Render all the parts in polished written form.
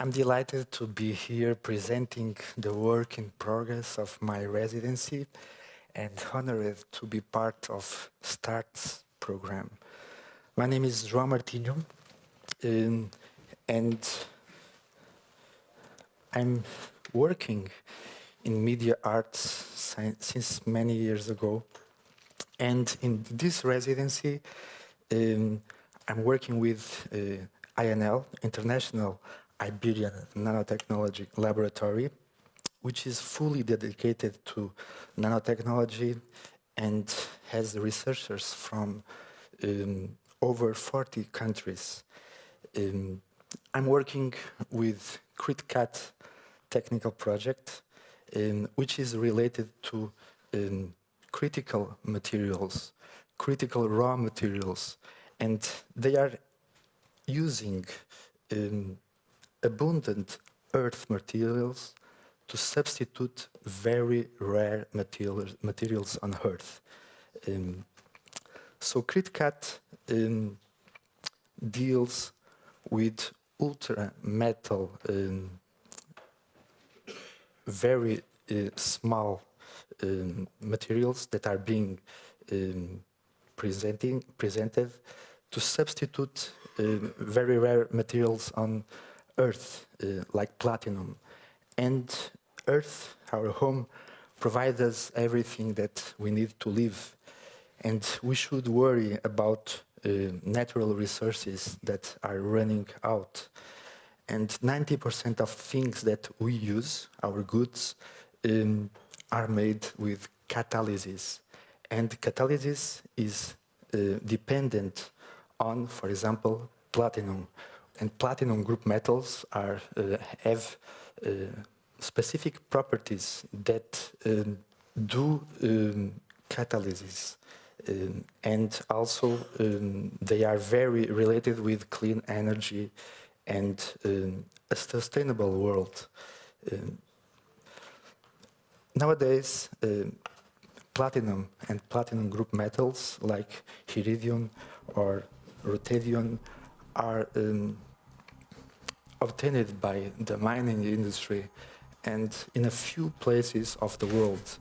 I'm delighted to be here presenting the work in progress of my residency and honored to be part of STARTS program. My name is João Martinho, and I'm working in media arts since many years ago. And in this residency, I'm working with INL, International Iberian Nanotechnology Laboratory, which is fully dedicated to nanotechnology and has researchers from over 40 countries. I'm working with Critcat technical project, which is related to critical materials, critical raw materials, and they are using abundant earth materials to substitute very rare materials on Earth. So Critcat deals with ultra metal, very small materials that are being presented to substitute very rare materials on Earth, like platinum. And Earth, our home, provides us everything that we need to live. And we should worry about natural resources that are running out. And 90% of things that we use, our goods, are made with catalysis. And catalysis is dependent on, for example, platinum. And platinum group metals have specific properties that do catalysis. And also they are very related with clean energy and a sustainable world. Nowadays, platinum and platinum group metals like iridium or ruthenium are obtained by the mining industry and in a few places of the world.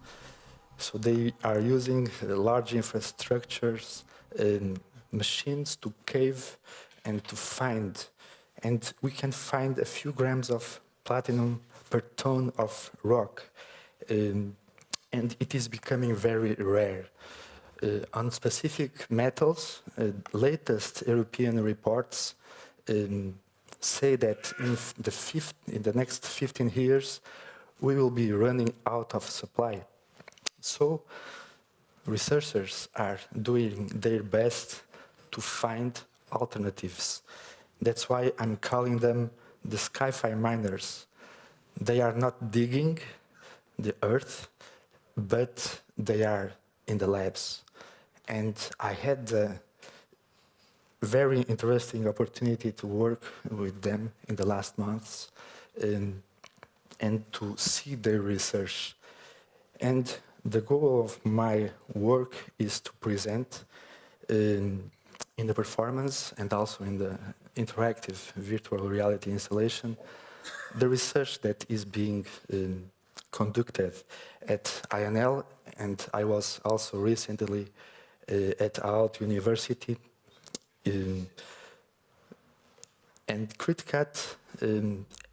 So they are using large infrastructures, machines to cave and to find. And we can find a few grams of platinum per ton of rock. And it is becoming very rare. On specific metals, latest European reports say that in the next 15 years, we will be running out of supply. So researchers are doing their best to find alternatives. That's why I'm calling them the Sci-fi miners. They are not digging the earth, but they are in the labs. And I had the very interesting opportunity to work with them in the last months and to see their research. And the goal of my work is to present in the performance and also in the interactive virtual reality installation the research that is being conducted at INL, and I was also recently at Aalto University. And Critcat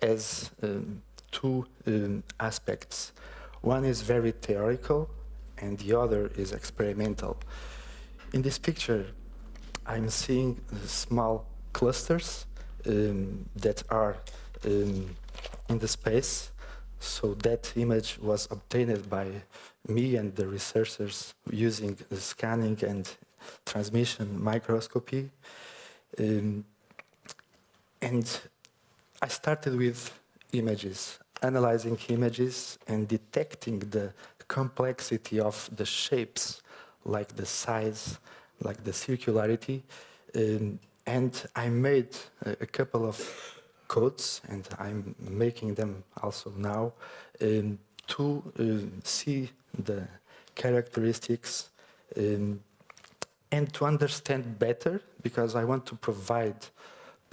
has two aspects. One is very theoretical, and the other is experimental. In this picture, I'm seeing small clusters that are in the space. So that image was obtained by me and the researchers using the scanning and transmission microscopy. And I started with images, analyzing images and detecting the complexity of the shapes, like the size, like the circularity. And I made a couple of codes, and I'm making them also now, to see the characteristics and to understand better, because I want to provide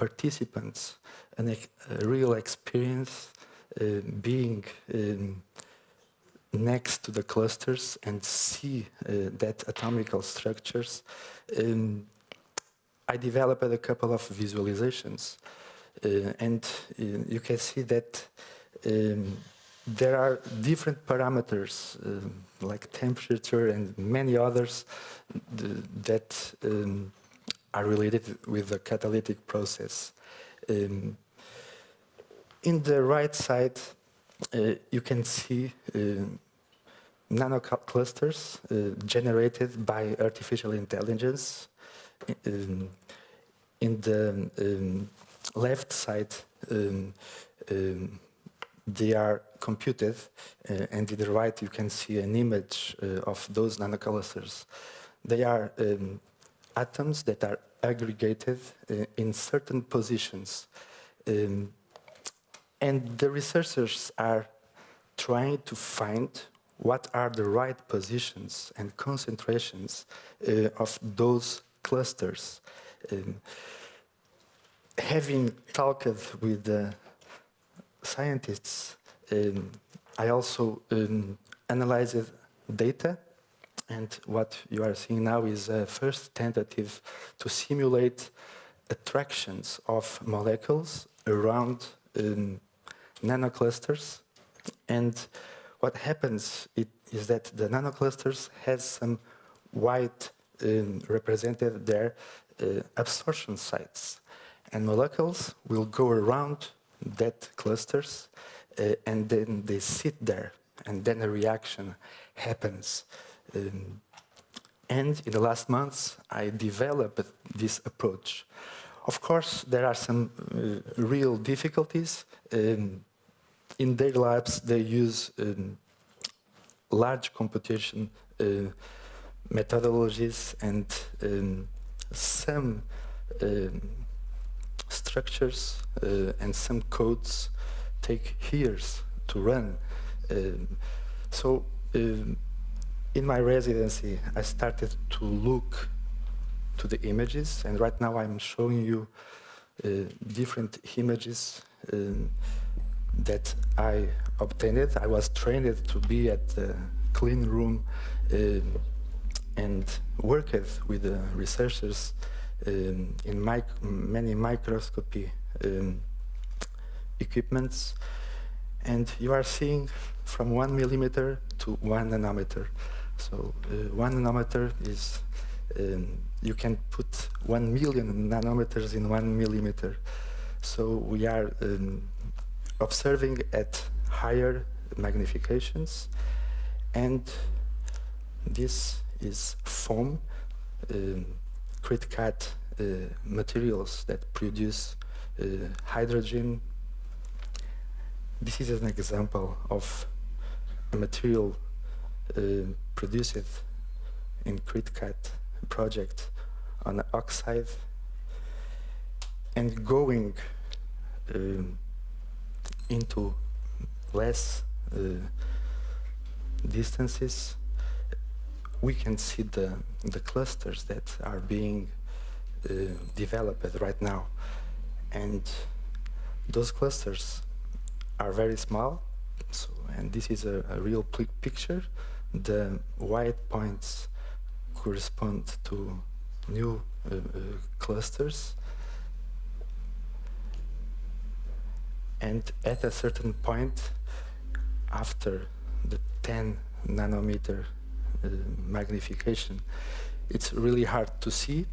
participants a real experience being next to the clusters and see that atomical structures. I developed a couple of visualizations, and you can see that there are different parameters like temperature and many others that are related with the catalytic process. In the right side, you can see nanoclusters generated by artificial intelligence. In the left side, they are computed, and in the right you can see an image of those nanoclusters. They are atoms that are aggregated in certain positions. And the researchers are trying to find what are the right positions and concentrations of those clusters. Having talked with the scientists, I also analyzed data, and what you are seeing now is a first tentative to simulate attractions of molecules around nanoclusters. And what happens is that the nanoclusters has some white represented there absorption sites, and molecules will go around that clusters and then they sit there, and then a reaction happens. And in the last months I developed this approach. Of course, there are some real difficulties. In their labs, they use large computation methodologies, and some structures and some codes take years to run. In my residency, I started to look to the images, and right now I'm showing you different images that I obtained. I was trained to be at the clean room and worked with the researchers in many microscopy equipments. And you are seeing from 1 millimeter to 1 nanometer. So 1 nanometer is, you can put 1 million nanometers in 1 millimeter. So we are observing at higher magnifications, and this is foam, Critcat materials that produce hydrogen. This is an example of a material produced in Critcat project on an oxide, and going into less distances, we can see the clusters that are being developed right now. And those clusters are very small. So, and this is a real picture. The white points correspond to new clusters. And at a certain point, after the 10 nanometer magnification, it's really hard to see,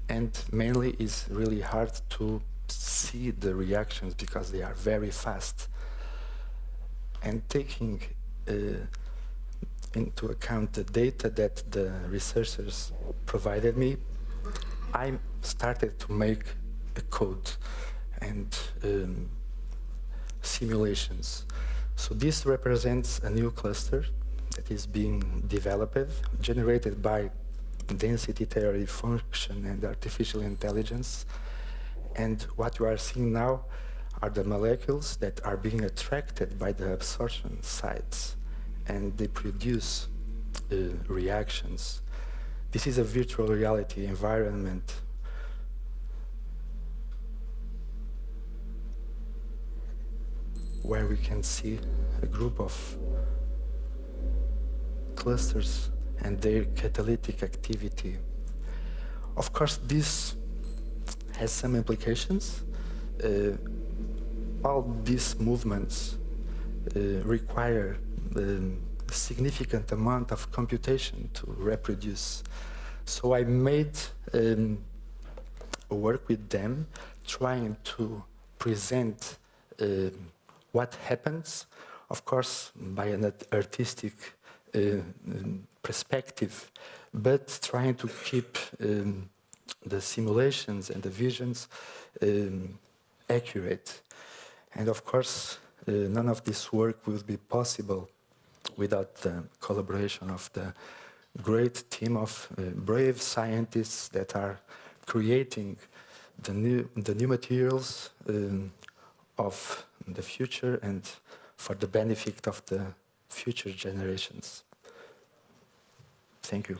and mainly it's really hard to see the reactions because they are very fast. And taking into account the data that the researchers provided me, I started to make a code and simulations. So this represents a new cluster that is being developed, generated by density theory function and artificial intelligence. And what you are seeing now are the molecules that are being attracted by the absorption sites, and they produce reactions. This is a virtual reality environment. where we can see a group of clusters and their catalytic activity. Of course, this has some implications. All these movements require a significant amount of computation to reproduce. So I made a work with them, trying to present what happens, of course, by an artistic perspective, but trying to keep the simulations and the visions accurate. And of course, none of this work will be possible without the collaboration of the great team of brave scientists that are creating the new materials of the future and for the benefit of the future generations. Thank you.